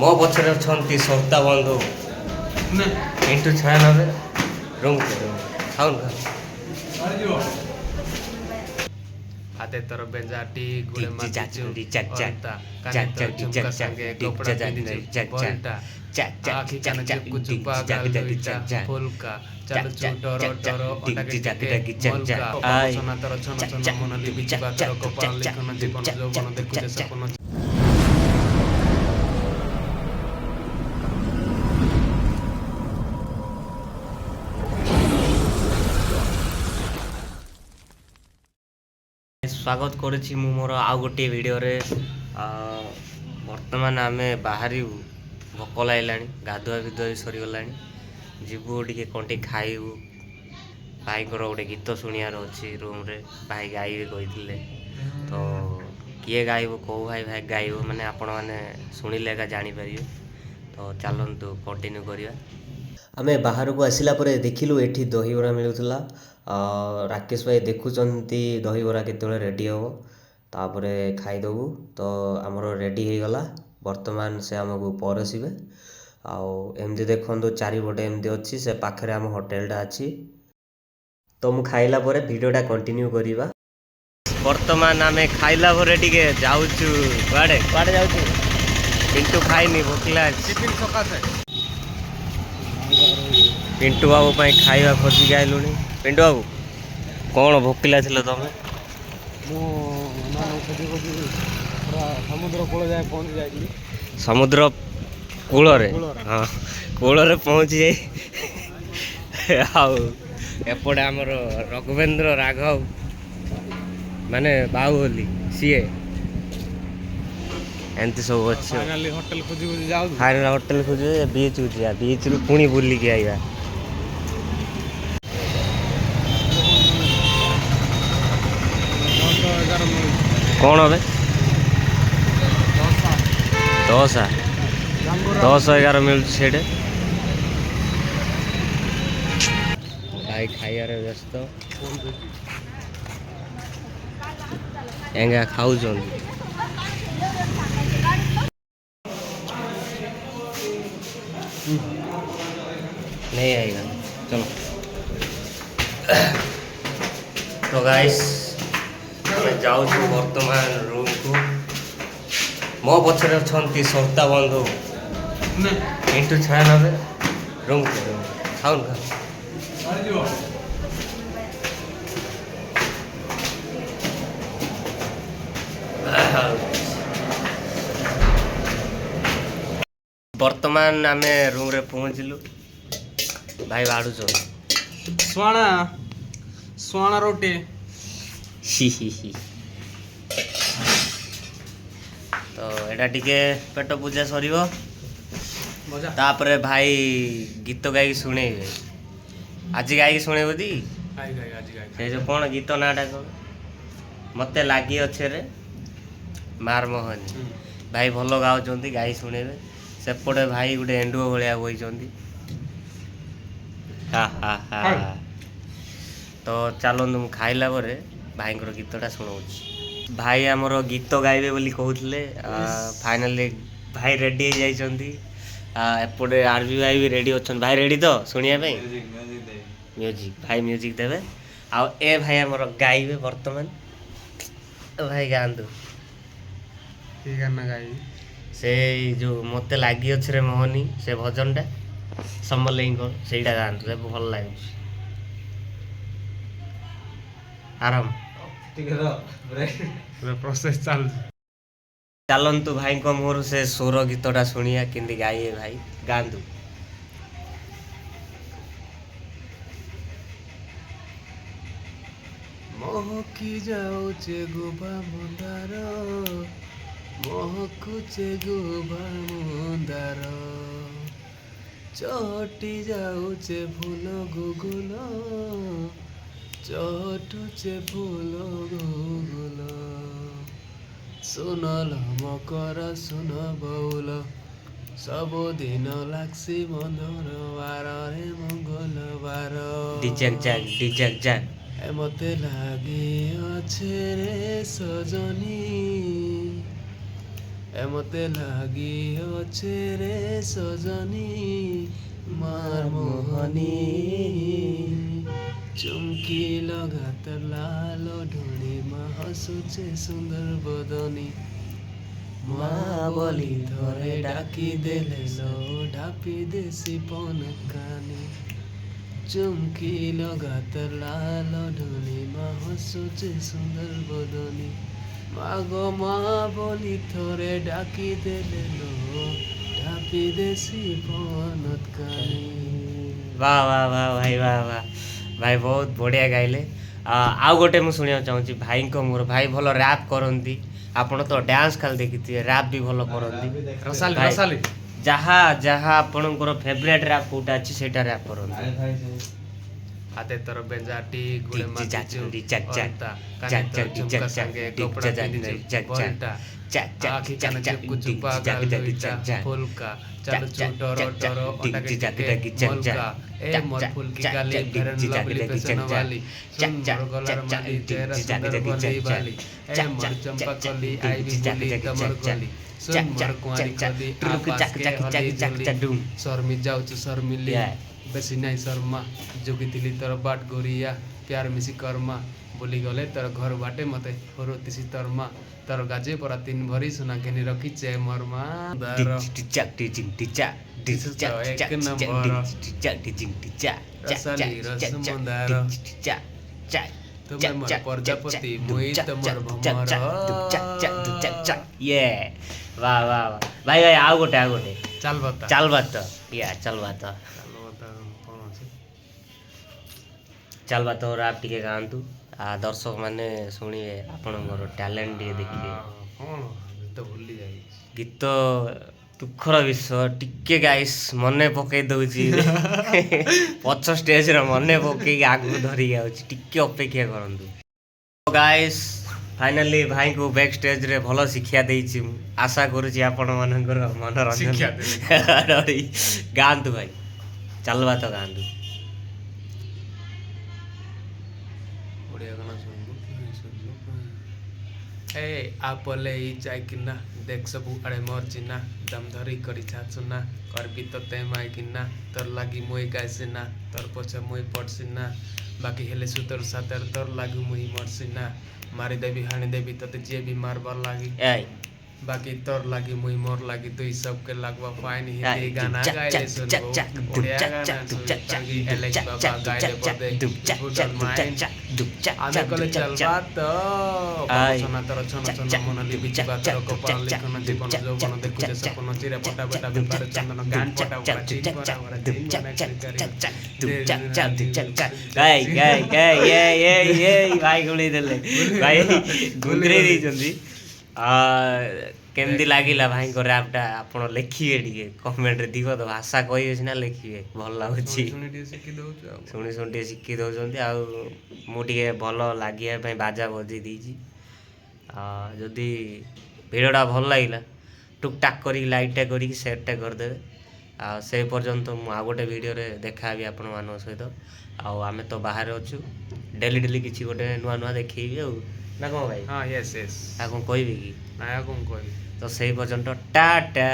ମୋ ପଛରେ ଅଛନ୍ତି ସର୍ତ୍ତା ବନ୍ଧୁ ଇଣ୍ଟୁ 96 ରୁମ୍ ଖାଉନ हाथे तर बेंजाटी गुड़े डिग माटी डिग चक चक चुता चक काने चक तर झुमका चक संगे डिग कपड़ा चक पिनी चक चक बोलता चक आखी काने चक चिप कुछ डिग पागल चक लुइटा चक फुलका चक चल चू डरो डरो डिग अटाके चक टिके चक मलका चक बाबा आई सोना तर छन चक छन चक मन लिपि चक जिबा तर चक कपाल चक लिखन जीवन चक जौवन चक देखुचे चक सपन स्वागत करुछि मु मोर आउ गोटे वीडियो रे वर्तमान आमे बाहरी भोक लागलानी गाधुआ बिधुआ सरी गलानी जीवु टिके कोंटी खाइबु भाई को गोटे गीत शुणियार अच्छी रूम रे भाई गाइबे कहिथिले तो किए गाइबो को भाई भाई गाइबो माने आपण माने सुनिले का जानि परियो तो चलंतु कंटिन्यू करिया आमे बाहर को आसिला परे देखिलु एठी दही बरा मिलुतला राकेश भाई देखुचंती दही बरा केतले रेडी हो तापरे खाइदेबू तो आमर रेडी हो गला वर्तमान से आमको परसिबे आउ एमती देखो चारिपटे एमती अच्छी से पाखे आम होटेलटा अच्छी तो मु खाइला परे वीडियोटा कंटिन्यू करिबा वर्तमान आमे खाइला परे टिके जाउछु कुआडे कुआडे जाउछु पिंटू खाइनी भोकला टिफिन सकासे पिंटू बाबू पाई खाइबा खोजी आइलुनी पिंटू बाबू कौन भोकिला थिल तमे मु माने खोजी खोजी पूरा समुद्र कूल जाए पहुंच जाइली समुद्र कूल रे हाँ कूल रे पहुंची जाई आउ एपटे आमर रघुवेंद्र राघव माने बाहुबली सीए एमती सब अच्छे फाइनली होटल खोजी खोजी जाऊ फाइनल होटल खोजे बीच उठिया बीच रु पुणी बुलिकी आइबा कौन हे 10-11 मिल छेड़े भाई खाइबार व्यस्त एंगा खाऊ नहीं आएगा चलो तो गाइस हमें जाऊँ वर्तमान रूम को मो पछरे अछंती सत्ता बंधु इंटू 96 रूम खाउन वर्तमान आमे रूम रे पहुंचलु भाई बाड़ू स्वाणा स्वाणा रोटी ही तो एटा टिके पेट पूजा सरीबो मजा तापरे भाई गीत गाई शुणेबे आज गाई शुणेबो दी गाई गाई आज गाई से जो कौन गीत नाटा कौन मते लागी अच्छे रे मार मोहनी भाई भल गाउचंती गाई शुणेबे सेपटे भाई गोटे एंडुओ भलिया बइचंती हा हा हा तो चलतु मु खाइला परे भाई गीतटा शुणाऊँ भाई आमर गीत गाइबे बोली कहते फाइनाली भाई रेडी हो जाइछंती एपटे आरबी भाई भी रेडी अच्छा भाई रेडी तो शुणिया म्यूजिक भाई म्यूजिक देवे आ ए भाई आमर गाइबे वर्तमान भाई गांधु ठीक है ना गाई से जो मते लागी अच्छे रे मोहनी से भजनटा समलेई सेटा गांधु से भल लगे आराम प्रोसेस चल चलतु भाई को मोर से स्वर गीतटा शुणिया कि गाइए भाई गांधु महकी जाऊचे गोबा मंदार महकुचे गोबा मंदार चटी जाऊचे फूल गुगुल चटुचे फूल गुगुल सुनल मकर सुन बौल सबुदिन लाग्सी मनर बार रे मंगलबार डिजक जाक मते लागे अच्छे रे सजनी এমতে লাগি অছে রে সজনী মার মোহনী চুমকি লগাত লাল ঢুলি মা হসুছে সুন্দর বদনী মা বলি ধরে ডাকি দেলে লো ঢাপি দেশি পন কানি চুমকি লগাত লাল ঢুলি মা হসুছে সুন্দর বদনী মা গো মা বলি থরে ডাকি দেলে লো ঢাপি দেশি পন কানি। वाह वाह वाह भाई वाह वाह भाई बहुत बढ़िया गाइले आउ गोटे मुझे शुणा चाहूँगी भाई को मोर भाई भल रैप करती आपण तो डांस खाली देखी रैप भी भल करती रसाली भाई, रसाली जहाँ जहाँ आपणकर फेवरेट रैप कोटा अच्छी सेटा रैप करती हाते तर बेंजाटी गुड़े टिक माची टिक चू टिक चक चक औरता चक काने तर चक झुमका चक संगे टिक कपड़ा चक पिंदी चक चक बोलता चक चक आखी चक काने चक चिपकु टिक चुपा चक गाल चक लुइता चक फुलका चालू चक चू चक डरो चक डरो चक ओटा के टिक चक टिके चक चक मोलका ए चक मोर चक फूल की चक गाली चक फेरन चक लवली चक पेशन चक वाली चक सुन चक मोर गलर चक माली चक तेरा चक सुंदर चक भली चक वाली ए चक मोर चक चंपा चक कली चक आई भी चक बोली चक तमर चक गली सुन चक मोर चक कुंवारी चक कली टुरुक आपास चक के चक हली चक चक झोली चक डूम शर्मी जाऊचु शर्मिली Yeah. बेसी नाई शर्मा जोगितिली तोर बाट गोरिया प्यार मिसी कर्मा बोली गले तोर घर बाटे मते होरो तिसी तरमा तोर गाजे परा तीन भरी सुना केनी रखी चे मरमा दार टिचक टिचिंग टिचा टिचक एक टिचक नंबर। टिचक टिचिंग टिचा रसाली रस मंदार टिचक चक तुम्हें मर प्रजापति मुई तमर भमर ये वाह वाह वाह भाई भाई आओ गोटे चल बता चल बात या चल बात चल बता कौन আছে चल बात और आप टिके गांतु दर्शक माने शुणिए आपणकर टैलेंट टिके देखिए कौन तो भूली जाई गीत दुखर विषय टिके गाइस मने पकई दउची पछ स्टेज रे मने पकई आगु धरी जाउची टिके अपेक्षा करंतु गाइस फाइनली भाई को बैक स्टेज रे भलो शिक्षा देइची आशा करूची आपण मानकर मनोरंजन शिक्षा गांतु भाई चलबा तो गांतु ओडिया गाना सुनबो ए आपले ई चाय किना देख सबु अरे मोर चिन्ना दम धरी करी छाचुना करबी तो ते माई किना तोर लागी मोई गाइसिना तोर पछे मोई पड़सिना बाकी हेले सुतर सातर तोर लागी मोई मरसिना मारी देवी हानि देवी तते जे भी मारबार लागी एई बाकी तोर लागी मुई मोर लागी तुई सबके लगवा फाइन हिंदी Ay, गाना chak, गाइले chak, सुनबो chak, chak, ओडिया chak, गाना chak, सुन chak, chak, ताकि एलेक्स chak, बाबा chak, गाइले chak, पदे chak, good chak, mind chak, chak, आने कले chak, चल chak, बात Ay, सोना तर छन chak, छन chak, मन लिबि chak, बात chak, कपाल chak, लिखन chak, जीवन chak, जौवन chak, देखु जे chak, सपन चिरे पटा chak, बेटा chak, बेपार chak, चंदन chak, गान chak, पटा chak, बड़ा चीज chak, बड़ा chak, बड़ा chak, चीज chak, बड़ा chak, करी chak, chak, chak, chak, chak, chak. Hey, hey, hey, hey, hey, hey, भाई गुली देले भाई गुंद्रे ଦେଇଛନ୍ତି केमती लागिला भाई को रैपटा आपण लिखिए टिके कमेंट रे दिगो तो भाषा कहिए सिना लिखिए भल लागुची सुनी टी सिखि दउछ शुणी शुणी टे शिखी दौरान आउ मुझे भल लगे बाजा बजे देजी जदि भिडटा भल लगे टुकटाक कर लाइटा कर सेट्टा करदे से पर्यंत मुझे गोटे भिडियो देखा आपण मान सहित आम तो बाहर अच्छु डेली डेली किसी गोटे नुआ नुआ देखी ना कौन भाई हां यस यस आ कौन कहि कि नया कौन कहि तो से पर्यंत टाटा